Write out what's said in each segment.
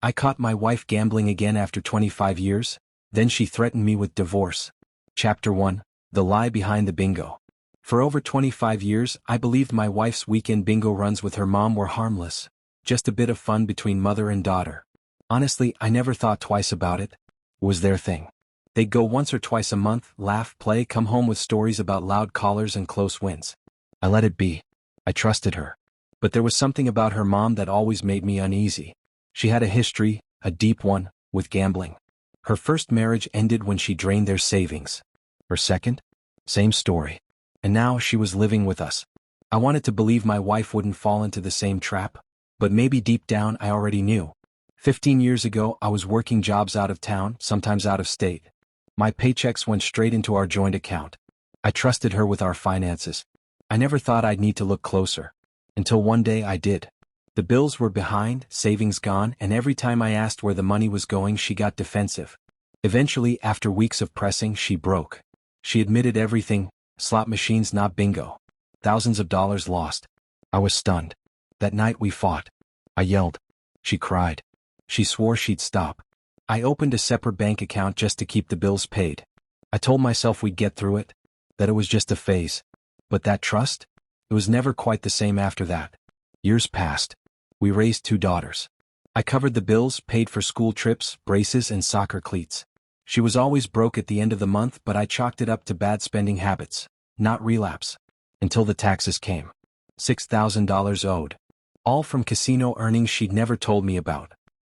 I caught my wife gambling again after 25 years, then she threatened me with divorce. Chapter 1. The Lie Behind the Bingo. For over 25 years, I believed my wife's weekend bingo runs with her mom were harmless, just a bit of fun between mother and daughter. Honestly, I never thought twice about it. It was their thing. They'd go once or twice a month, laugh, play, come home with stories about loud callers and close wins. I let it be. I trusted her. But there was something about her mom that always made me uneasy. She had a history, a deep one, with gambling. Her first marriage ended when she drained their savings. Her second? Same story. And now she was living with us. I wanted to believe my wife wouldn't fall into the same trap, but maybe deep down I already knew. 15 years ago, I was working jobs out of town, sometimes out of state. My paychecks went straight into our joint account. I trusted her with our finances. I never thought I'd need to look closer. Until one day I did. The bills were behind, savings gone, and every time I asked where the money was going, she got defensive. Eventually, after weeks of pressing, she broke. She admitted everything: slot machines, not bingo. Thousands of dollars lost. I was stunned. That night we fought. I yelled. She cried. She swore she'd stop. I opened a separate bank account just to keep the bills paid. I told myself we'd get through it, that it was just a phase. But that trust? It was never quite the same after that. Years passed. We raised 2 daughters. I covered the bills, paid for school trips, braces, and soccer cleats. She was always broke at the end of the month, but I chalked it up to bad spending habits, not relapse. Until the taxes came. $6,000 owed. All from casino earnings she'd never told me about.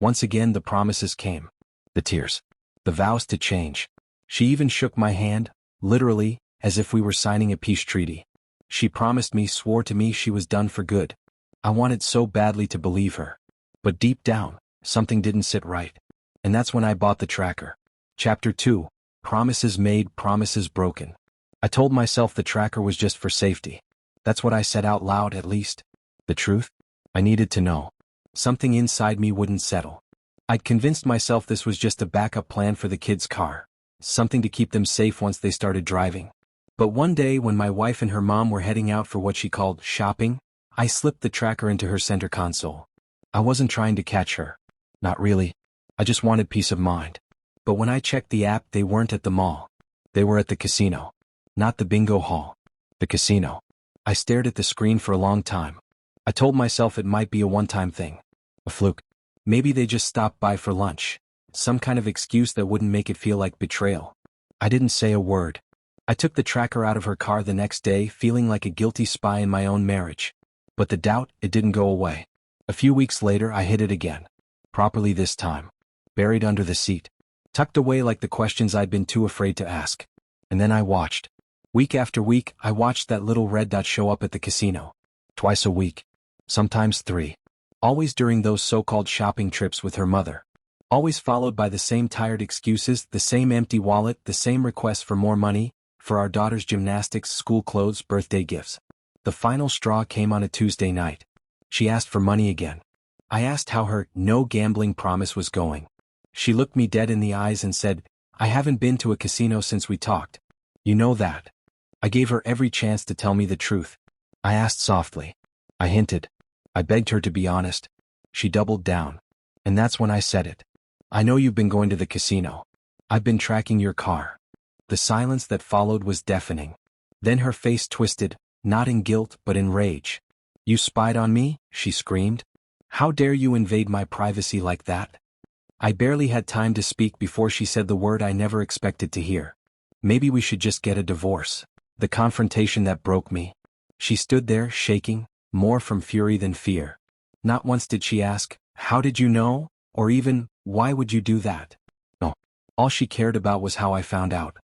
Once again the promises came. The tears. The vows to change. She even shook my hand, literally, as if we were signing a peace treaty. She promised me, swore to me she was done for good. I wanted so badly to believe her. But deep down, something didn't sit right. And that's when I bought the tracker. Chapter 2. Promises made, promises broken. I told myself the tracker was just for safety. That's what I said out loud, at least. The truth? I needed to know. Something inside me wouldn't settle. I'd convinced myself this was just a backup plan for the kids' car. Something to keep them safe once they started driving. But one day when my wife and her mom were heading out for what she called shopping, I slipped the tracker into her center console. I wasn't trying to catch her. Not really. I just wanted peace of mind. But when I checked the app, they weren't at the mall. They were at the casino. Not the bingo hall. The casino. I stared at the screen for a long time. I told myself it might be a one-time thing. A fluke. Maybe they just stopped by for lunch. Some kind of excuse that wouldn't make it feel like betrayal. I didn't say a word. I took the tracker out of her car the next day, feeling like a guilty spy in my own marriage. But the doubt, it didn't go away. A few weeks later I hid it again. Properly this time. Buried under the seat. Tucked away like the questions I'd been too afraid to ask. And then I watched. Week after week, I watched that little red dot show up at the casino. Twice a week. Sometimes 3. Always during those so-called shopping trips with her mother. Always followed by the same tired excuses, the same empty wallet, the same requests for more money, for our daughter's gymnastics, school clothes, birthday gifts. The final straw came on a Tuesday night. She asked for money again. I asked how her no gambling promise was going. She looked me dead in the eyes and said, "I haven't been to a casino since we talked. You know that." I gave her every chance to tell me the truth. I asked softly. I hinted. I begged her to be honest. She doubled down. And that's when I said it. "I know you've been going to the casino. I've been tracking your car." The silence that followed was deafening. Then her face twisted, not in guilt but in rage. "You spied on me?" she screamed. "How dare you invade my privacy like that?" I barely had time to speak before she said the word I never expected to hear. "Maybe we should just get a divorce." The confrontation that broke me. She stood there, shaking, more from fury than fear. Not once did she ask, "How did you know?" or even, "Why would you do that?" No. All she cared about was how I found out.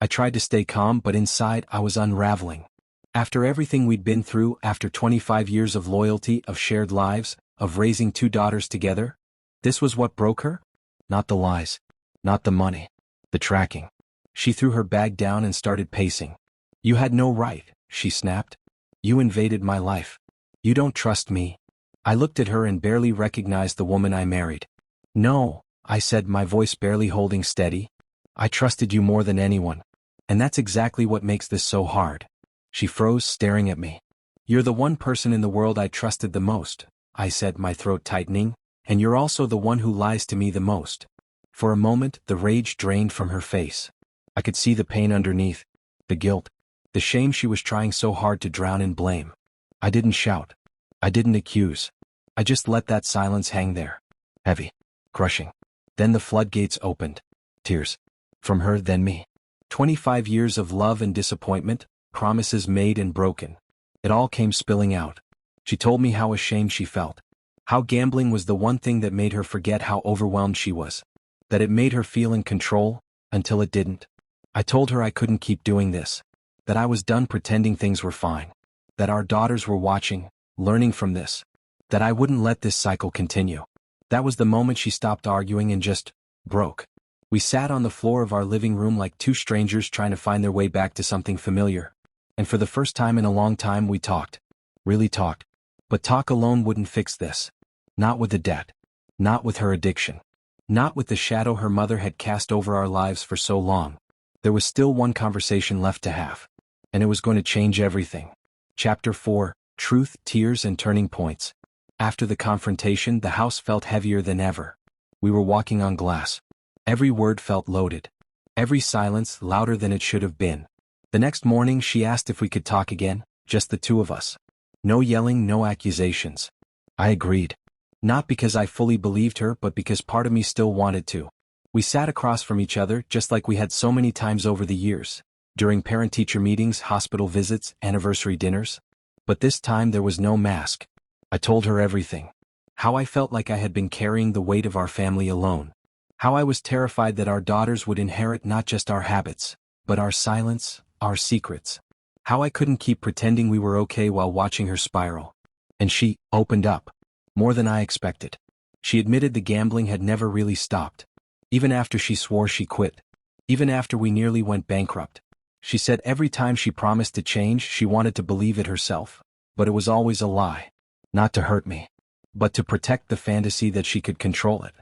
I tried to stay calm, but inside I was unraveling. After everything we'd been through, after 25 years of loyalty, of shared lives, of raising 2 daughters together, this was what broke her? Not the lies. Not the money. The tracking. She threw her bag down and started pacing. "You had no right," she snapped. "You invaded my life. You don't trust me." I looked at her and barely recognized the woman I married. "No," I said, my voice barely holding steady. "I trusted you more than anyone. And that's exactly what makes this so hard." She froze, staring at me. "You're the one person in the world I trusted the most," I said, my throat tightening. And you're also the one who lies to me the most. For a moment, the rage drained from her face. I could see the pain underneath, the guilt, the shame she was trying so hard to drown in blame. I didn't shout. I didn't accuse. I just let that silence hang there. Heavy. Crushing. Then the floodgates opened. Tears. From her, then me. 25 years of love and disappointment, promises made and broken. It all came spilling out. She told me how ashamed she felt. How gambling was the one thing that made her forget how overwhelmed she was. That it made her feel in control, until it didn't. I told her I couldn't keep doing this. That I was done pretending things were fine. That our daughters were watching, learning from this. That I wouldn't let this cycle continue. That was the moment she stopped arguing and just broke. We sat on the floor of our living room like two strangers trying to find their way back to something familiar. And for the first time in a long time we talked. Really talked. But talk alone wouldn't fix this. Not with the debt. Not with her addiction. Not with the shadow her mother had cast over our lives for so long. There was still one conversation left to have. And it was going to change everything. Chapter 4, Truth, Tears and Turning Points. After the confrontation, the house felt heavier than ever. We were walking on glass. Every word felt loaded. Every silence louder than it should have been. The next morning she asked if we could talk again, just the two of us. No yelling, no accusations. I agreed. Not because I fully believed her, but because part of me still wanted to. We sat across from each other just like we had so many times over the years, during parent-teacher meetings, hospital visits, anniversary dinners. But this time there was no mask. I told her everything. How I felt like I had been carrying the weight of our family alone. How I was terrified that our daughters would inherit not just our habits, but our silence, our secrets. How I couldn't keep pretending we were okay while watching her spiral. And she opened up. More than I expected. She admitted the gambling had never really stopped. Even after she swore she quit. Even after we nearly went bankrupt. She said every time she promised to change she wanted to believe it herself. But it was always a lie. Not to hurt me. But to protect the fantasy that she could control it.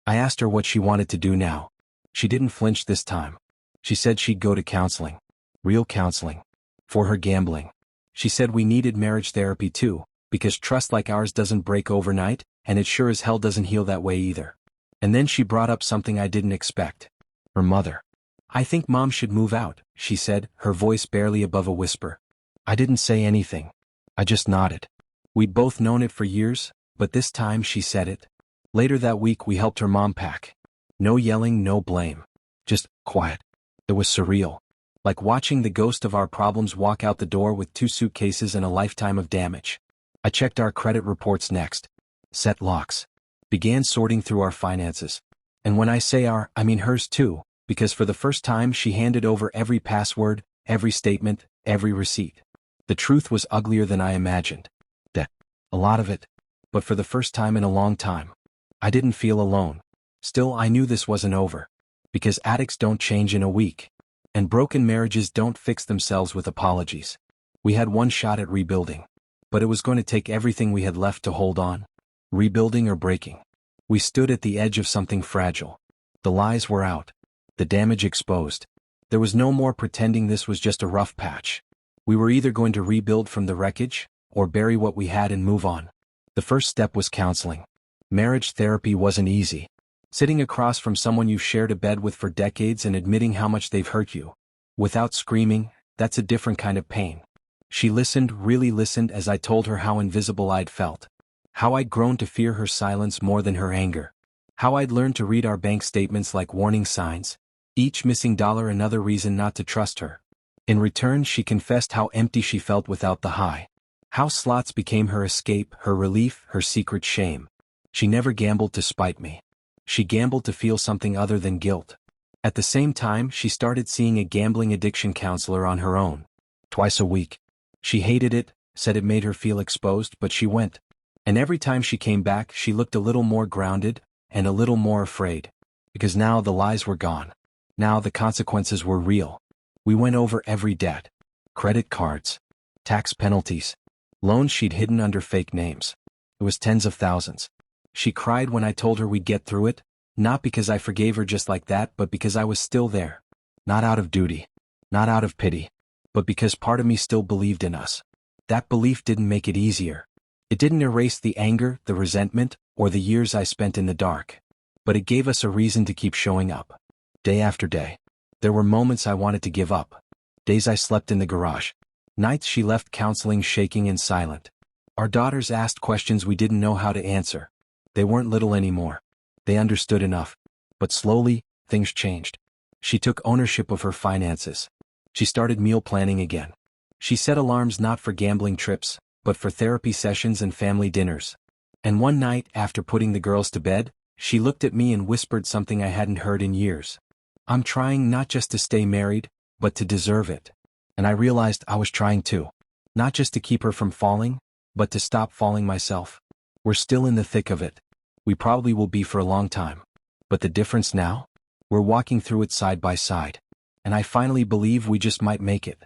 I asked her what she wanted to do now. She didn't flinch this time. She said she'd go to counseling. Real counseling. For her gambling. She said we needed marriage therapy too. Because trust like ours doesn't break overnight, and it sure as hell doesn't heal that way either. And then she brought up something I didn't expect. Her mother. I think Mom should move out, she said, her voice barely above a whisper. I didn't say anything. I just nodded. We'd both known it for years, but this time she said it. Later that week we helped her mom pack. No yelling, no blame. Just quiet. It was surreal. Like watching the ghost of our problems walk out the door with 2 suitcases and a lifetime of damage. I checked our credit reports next. Set locks. Began sorting through our finances. And when I say our, I mean hers too, because for the first time she handed over every password, every statement, every receipt. The truth was uglier than I imagined. Debt. A lot of it. But for the first time in a long time. I didn't feel alone. Still, I knew this wasn't over. Because addicts don't change in a week. And broken marriages don't fix themselves with apologies. We had one shot at rebuilding. But it was going to take everything we had left to hold on. Rebuilding or breaking. We stood at the edge of something fragile. The lies were out. The damage exposed. There was no more pretending this was just a rough patch. We were either going to rebuild from the wreckage, or bury what we had and move on. The first step was counseling. Marriage therapy wasn't easy. Sitting across from someone you've shared a bed with for decades and admitting how much they've hurt you. Without screaming, that's a different kind of pain. She listened, really listened as I told her how invisible I'd felt. How I'd grown to fear her silence more than her anger. How I'd learned to read our bank statements like warning signs. Each missing dollar another reason not to trust her. In return she confessed how empty she felt without the high. How slots became her escape, her relief, her secret shame. She never gambled to spite me. She gambled to feel something other than guilt. At the same time she started seeing a gambling addiction counselor on her own. Twice a week. She hated it, said it made her feel exposed, but she went. And every time she came back she looked a little more grounded, and a little more afraid. Because now the lies were gone. Now the consequences were real. We went over every debt. Credit cards. Tax penalties. Loans she'd hidden under fake names. It was tens of thousands. She cried when I told her we'd get through it, not because I forgave her just like that, but because I was still there. Not out of duty. Not out of pity. But because part of me still believed in us. That belief didn't make it easier. It didn't erase the anger, the resentment, or the years I spent in the dark. But it gave us a reason to keep showing up. Day after day. There were moments I wanted to give up. Days I slept in the garage. Nights she left counseling shaking and silent. Our daughters asked questions we didn't know how to answer. They weren't little anymore. They understood enough. But slowly, things changed. She took ownership of her finances. She started meal planning again. She set alarms not for gambling trips, but for therapy sessions and family dinners. And one night, after putting the girls to bed, she looked at me and whispered something I hadn't heard in years. "I'm trying not just to stay married, but to deserve it." And I realized I was trying too. Not just to keep her from falling, but to stop falling myself. We're still in the thick of it. We probably will be for a long time. But the difference now? We're walking through it side by side. And I finally believe we just might make it.